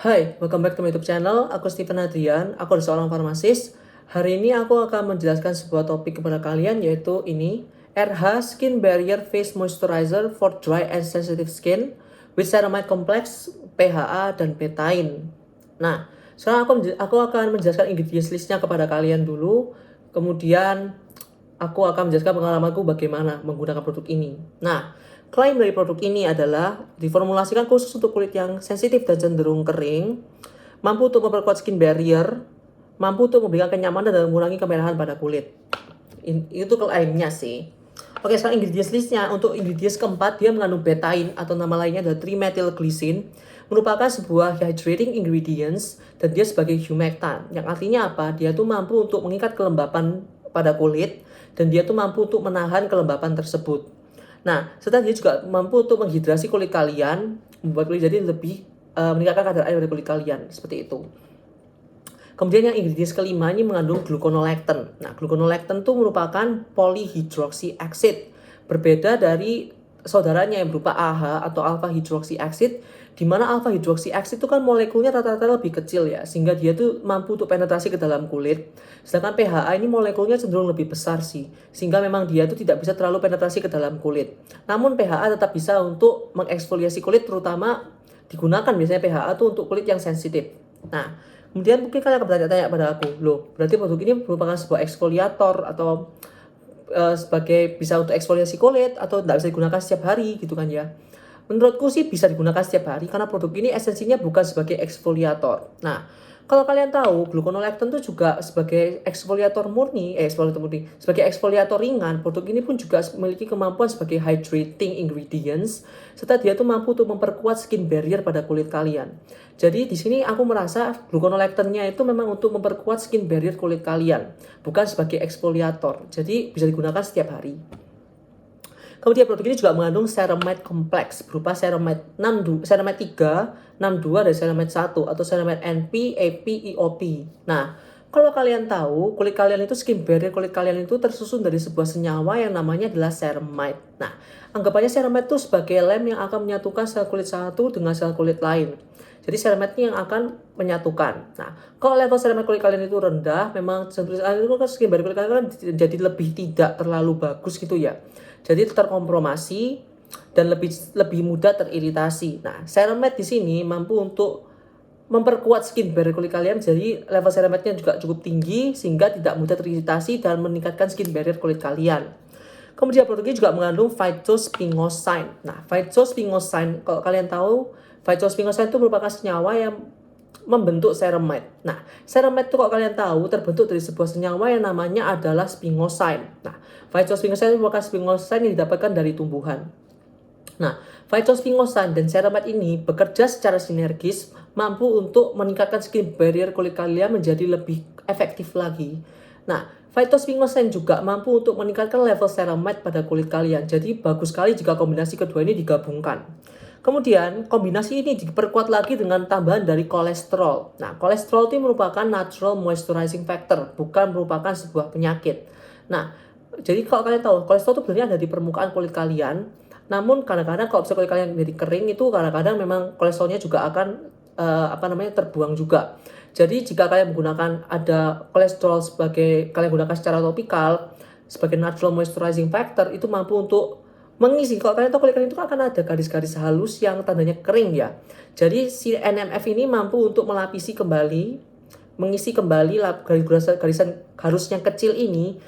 Hai, welcome back to my YouTube channel. Aku Steven Adrian, aku adalah seorang farmasis. Hari ini aku akan menjelaskan sebuah topik kepada kalian, yaitu ini RH Skin Barrier Face Moisturizer for Dry and Sensitive Skin with Ceramide Complex, PHA, dan Betaine. Nah, sekarang aku akan menjelaskan ingredients listnya kepada kalian dulu. Kemudian aku akan menjelaskan pengalamanku bagaimana menggunakan produk ini. Nah, klaim dari produk ini adalah diformulasikan khusus untuk kulit yang sensitif dan cenderung kering, mampu untuk memperkuat skin barrier, mampu untuk memberikan kenyamanan dan mengurangi kemerahan pada kulit. Itu klaimnya sih. Oke, sekarang ingredients listnya. Untuk ingredients keempat, dia mengandung betaine atau nama lainnya adalah trimethylglycine, merupakan sebuah hydrating ingredients dan dia sebagai humectant. Yang artinya apa? Dia tuh mampu untuk mengikat kelembapan pada kulit dan dia tuh mampu untuk menahan kelembapan tersebut. Nah, serta dia juga mampu untuk menghidrasi kulit kalian, membuat kulit jadi lebih meningkatkan kadar air pada kulit kalian, seperti itu. Kemudian yang ingredients kelima ini mengandung gluconolactone. Nah, gluconolactone itu merupakan polyhydroxy acid. Berbeda dari saudaranya yang berupa AH atau alpha hydroxy acid, di mana alpha hydroxy acid itu kan molekulnya rata-rata lebih kecil ya, sehingga dia tuh mampu untuk penetrasi ke dalam kulit. Sedangkan PHA ini molekulnya cenderung lebih besar sih, sehingga memang dia itu tidak bisa terlalu penetrasi ke dalam kulit. Namun PHA tetap bisa untuk mengeksfoliasi kulit, terutama digunakan biasanya PHA itu untuk kulit yang sensitif. Nah, kemudian mungkin kalian akan bertanya-tanya pada aku, loh, berarti produk ini merupakan sebuah eksfoliator atau sebagai bisa untuk eksfoliasi kulit atau tidak bisa digunakan setiap hari gitu kan ya. Menurutku sih bisa digunakan setiap hari karena produk ini esensinya bukan sebagai eksfoliator. Nah, kalau kalian tahu, gluconolactone itu juga sebagai sebagai eksfoliator ringan. Produk ini pun juga memiliki kemampuan sebagai hydrating ingredients, serta dia tuh mampu untuk memperkuat skin barrier pada kulit kalian. Jadi di sini aku merasa gluconolactone-nya itu memang untuk memperkuat skin barrier kulit kalian, bukan sebagai eksfoliator. Jadi bisa digunakan setiap hari. Kemudian produk ini juga mengandung ceramide kompleks berupa ceramide 3, 62 dan ceramide 1 atau ceramide NP, AP, EOP. Nah, kalau kalian tahu, kulit kalian itu skin barrier kulit kalian itu tersusun dari sebuah senyawa yang namanya adalah ceramide. Nah, anggapannya ceramide itu sebagai lem yang akan menyatukan sel kulit satu dengan sel kulit lain. Jadi ceramide ini yang akan menyatukan. Nah, kalau level ceramide kulit kalian itu rendah, memang skin barrier kulit kalian jadi lebih tidak terlalu bagus gitu ya. Jadi terkompromasi dan lebih mudah teriritasi. Nah, ceramide di sini mampu untuk memperkuat skin barrier kulit kalian, jadi level ceramide-nya juga cukup tinggi sehingga tidak mudah teriritasi dan meningkatkan skin barrier kulit kalian. Kemudian produk ini juga mengandung phytospingocyne. Nah, phytospingocyne, kalau kalian tahu, phytospingocyne itu merupakan senyawa yang membentuk ceramide. Nah, ceramide itu kalau kalian tahu terbentuk dari sebuah senyawa yang namanya adalah sphingosine. Nah, phytospingocyne merupakan sphingosine yang didapatkan dari tumbuhan. Nah, phytospingocyne dan ceramide ini bekerja secara sinergis, mampu untuk meningkatkan skin barrier kulit kalian menjadi lebih efektif lagi. Nah, phytospingocyne juga mampu untuk meningkatkan level ceramide pada kulit kalian. Jadi bagus sekali jika kombinasi kedua ini digabungkan. Kemudian kombinasi ini diperkuat lagi dengan tambahan dari kolesterol. Nah, kolesterol itu merupakan natural moisturizing factor, bukan merupakan sebuah penyakit. Nah, jadi kalau kalian tahu, kolesterol itu sebenarnya ada di permukaan kulit kalian. Namun kadang-kadang kalau kulit kalian jadi kering itu kadang-kadang memang kolesterolnya juga akan terbuang juga. Jadi jika kalian menggunakan ada kolesterol sebagai kalian gunakan secara topikal sebagai natural moisturizing factor, itu mampu untuk mengisi. Kalau kalian tahu kulit kalian itu akan ada garis-garis halus yang tandanya kering ya. Jadi si NMF ini mampu untuk melapisi kembali, mengisi kembali garisan harus yang kecil ini,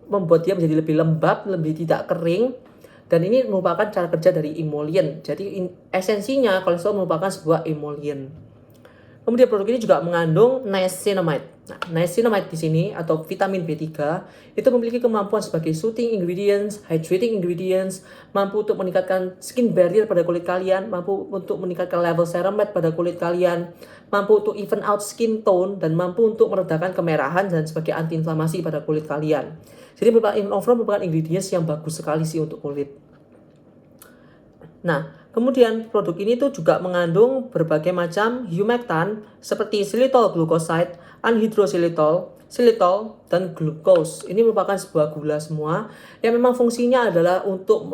membuat dia menjadi lebih lembab, lebih tidak kering. Dan ini merupakan cara kerja dari emollient. Jadi esensinya kolesterol merupakan sebuah emollient. Kemudian produk ini juga mengandung niacinamide. Nah, niacinamide di sini atau vitamin B3 itu memiliki kemampuan sebagai soothing ingredients, hydrating ingredients, mampu untuk meningkatkan skin barrier pada kulit kalian, mampu untuk meningkatkan level ceramide pada kulit kalian, mampu untuk even out skin tone, dan mampu untuk meredakan kemerahan dan sebagai antiinflamasi pada kulit kalian. Jadi overall merupakan ingredients yang bagus sekali sih untuk kulit. Nah, kemudian produk ini tuh juga mengandung berbagai macam humectant seperti xylitol glucoside, anhydroxylitol, xylitol, dan glucose. Ini merupakan sebuah gula semua yang memang fungsinya adalah untuk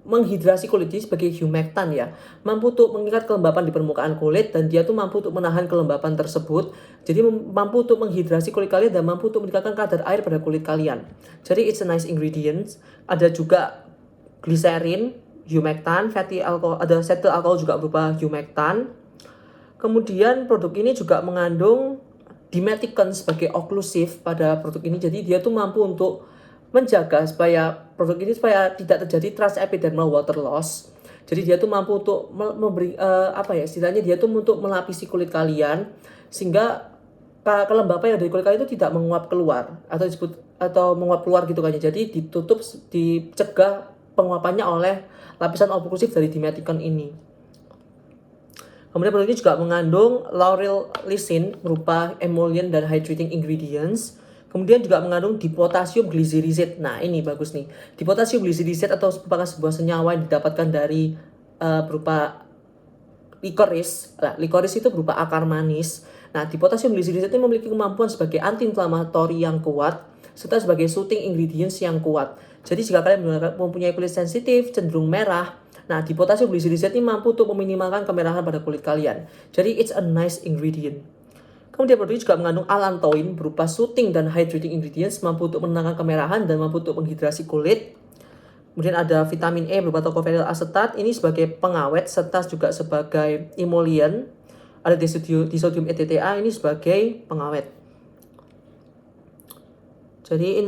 menghidrasi kulit ini sebagai humectant ya, mampu untuk mengikat kelembapan di permukaan kulit, dan dia tuh mampu untuk menahan kelembapan tersebut. Jadi mampu untuk menghidrasi kulit kalian dan mampu untuk meningkatkan kadar air pada kulit kalian. Jadi it's a nice ingredient. Ada juga glycerin, humectant, fatty alcohol, ada cetyl alcohol juga berupa humectant. Kemudian produk ini juga mengandung dimethicon sebagai oklusif pada produk ini. Jadi dia tuh mampu untuk menjaga supaya produk ini supaya tidak terjadi transepidermal water loss. Jadi dia tuh mampu untuk memberi istilahnya dia tuh untuk melapisi kulit kalian sehingga kelembapan yang dari kulit kalian itu tidak menguap keluar atau menguap keluar gitu kan. Jadi dicegah penguapannya oleh lapisan oklusif dari dimethicon ini. Kemudian produk ini juga mengandung lauryl lysine berupa emollient dan hydrating ingredients. Kemudian juga mengandung dipotassium glycyrrhizate. Nah, ini bagus nih. Dipotassium glycyrrhizate atau merupakan sebuah senyawa yang didapatkan dari berupa licorice. Nah, licorice itu berupa akar manis. Nah, dipotassium glycyrrhizate itu memiliki kemampuan sebagai anti-inflamatori yang kuat serta sebagai soothing ingredients yang kuat. Jadi jika kalian mempunyai kulit sensitif, cenderung merah, nah dipotassium glycyrrhizate ini mampu untuk meminimalkan kemerahan pada kulit kalian. Jadi it's a nice ingredient. Kemudian produk ini juga mengandung allantoin berupa soothing dan hydrating ingredients, mampu untuk menenangkan kemerahan dan mampu untuk menghidrasi kulit. Kemudian ada vitamin E berupa tocopherol asetat, ini sebagai pengawet serta juga sebagai emollient. Ada disodium ETTA, ini sebagai pengawet. Jadi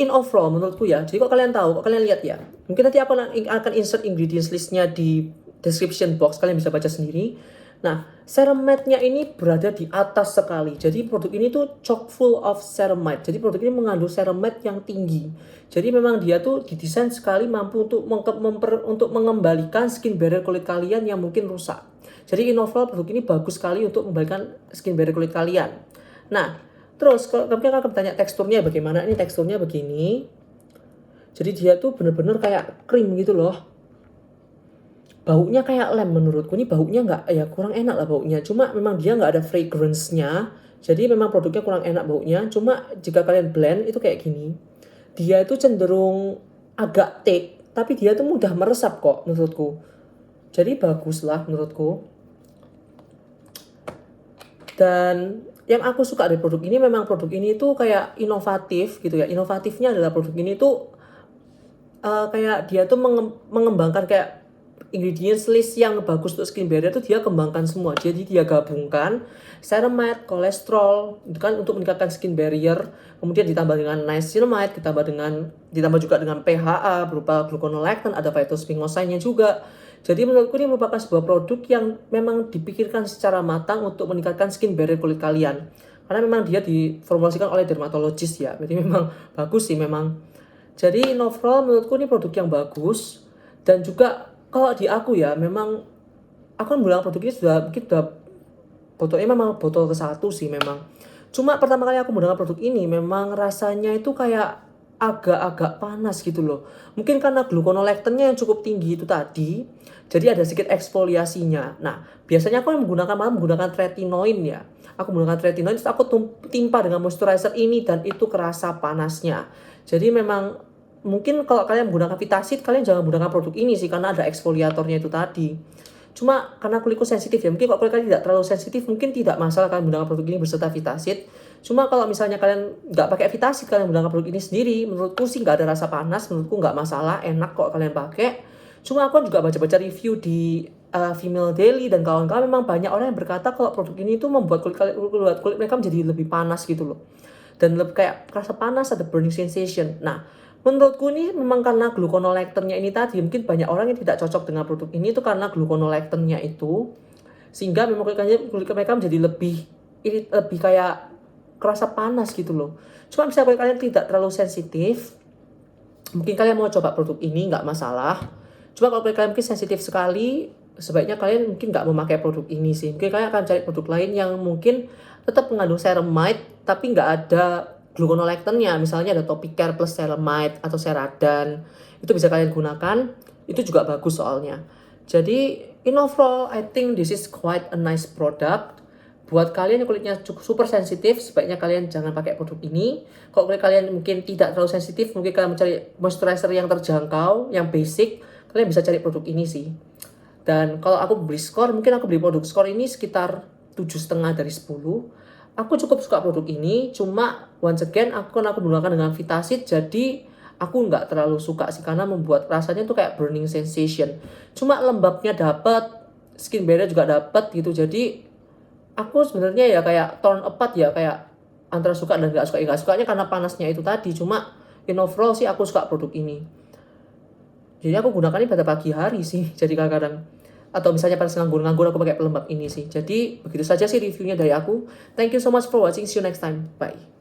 in overall menurutku ya, jadi kok kalian lihat ya, mungkin nanti aku akan insert ingredients listnya di description box, kalian bisa baca sendiri. Nah, ceramide-nya ini berada di atas sekali. Jadi produk ini tuh chock full of ceramide. Jadi produk ini mengandung ceramide yang tinggi. Jadi memang dia tuh didesain sekali mampu untuk mengembalikan skin barrier kulit kalian yang mungkin rusak. Jadi in overall produk ini bagus sekali untuk mengembalikan skin barrier kulit kalian. Nah, terus kalau kalian akan bertanya teksturnya bagaimana? Ini teksturnya begini. Jadi dia tuh bener-bener kayak krim gitu loh. Baunya kayak lem menurutku. Ini baunya kurang enak lah baunya. Cuma memang dia nggak ada fragrance-nya. Jadi memang produknya kurang enak baunya. Cuma jika kalian blend itu kayak gini. Dia itu cenderung agak thick. Tapi dia tuh mudah meresap kok menurutku. Jadi bagus lah menurutku. Dan yang aku suka dari produk ini memang produk ini tuh kayak inovatif gitu ya. Inovatifnya adalah produk ini tuh kayak dia tuh mengembangkan kayak ingredients list yang bagus untuk skin barrier itu dia kembangkan semua. Jadi dia gabungkan ceramide, kolesterol itu kan untuk meningkatkan skin barrier, kemudian ditambah dengan niacinamide, ditambah juga dengan PHA berupa gluconolactone, ada phytospinosyne-nya juga. Jadi menurutku ini merupakan sebuah produk yang memang dipikirkan secara matang untuk meningkatkan skin barrier kulit kalian. Karena memang dia diformulasikan oleh dermatologis ya. Berarti memang bagus sih memang. Jadi in overall menurutku ini produk yang bagus. Dan juga kalau di aku ya memang aku bilang produk ini sudah botolnya memang botol ke-1 sih memang. Cuma pertama kali aku menggunakan produk ini memang rasanya itu kayak agak-agak panas gitu loh. Mungkin karena gluconolactone-nya yang cukup tinggi itu tadi. Jadi ada sedikit eksfoliasinya. Nah, biasanya aku menggunakan tretinoin ya. Aku menggunakan tretinoin terus aku timpa dengan moisturizer ini dan itu kerasa panasnya. Jadi memang mungkin kalau kalian menggunakan Vitasit kalian jangan menggunakan produk ini sih karena ada eksfoliatornya itu tadi. Cuma karena kulitku sensitif ya, mungkin kalau kulit kalian tidak terlalu sensitif mungkin tidak masalah kalian menggunakan produk ini beserta Vitasit. Cuma kalau misalnya kalian nggak pakai Vitasit, kalian menggunakan produk ini sendiri, menurutku sih nggak ada rasa panas, menurutku nggak masalah, enak kok kalian pakai. Cuma aku juga baca-baca review di Female Daily dan kawan-kawan memang banyak orang yang berkata kalau produk ini tuh membuat kulit mereka menjadi lebih panas gitu loh. Dan lebih kayak rasa panas, ada burning sensation. Nah, menurutku ini memang karena gluconolactone-nya ini tadi, mungkin banyak orang yang tidak cocok dengan produk ini itu karena gluconolactone-nya itu. Sehingga memang kulit mereka menjadi lebih kayak kerasa panas gitu loh. Cuma misalnya kalau kalian tidak terlalu sensitif, mungkin kalian mau coba produk ini nggak masalah. Cuma kalau kalian mungkin sensitif sekali, sebaiknya kalian mungkin nggak memakai produk ini sih. Mungkin kalian akan cari produk lain yang mungkin tetap mengandung ceramide, tapi nggak ada gluconolactone-nya. Misalnya ada Topicare plus ceramide atau Ceradan. Itu bisa kalian gunakan. Itu juga bagus soalnya. Jadi, in overall, I think this is quite a nice product. Buat kalian yang kulitnya cukup super sensitif, sebaiknya kalian jangan pakai produk ini. Kalau kulit kalian mungkin tidak terlalu sensitif, mungkin kalian mencari moisturizer yang terjangkau, yang basic, kalian bisa cari produk ini sih. Dan kalau aku beli skor, mungkin aku beli produk skor ini sekitar 7,5 dari 10. Aku cukup suka produk ini, cuma once again aku menggunakan dengan Vitasit, jadi aku nggak terlalu suka sih karena membuat rasanya tuh kayak burning sensation. Cuma lembabnya dapat, skin barrier juga dapat gitu. Jadi aku sebenarnya ya kayak torn apart ya, kayak antara suka dan nggak suka. Ya nggak sukanya karena panasnya itu tadi. Cuma in overall sih aku suka produk ini. Jadi aku gunakannya pada pagi hari sih. Jadi kadang-kadang atau misalnya pas nganggur-nganggur aku pakai pelembab ini sih. Jadi begitu saja sih reviewnya dari aku. Thank you so much for watching. See you next time. Bye.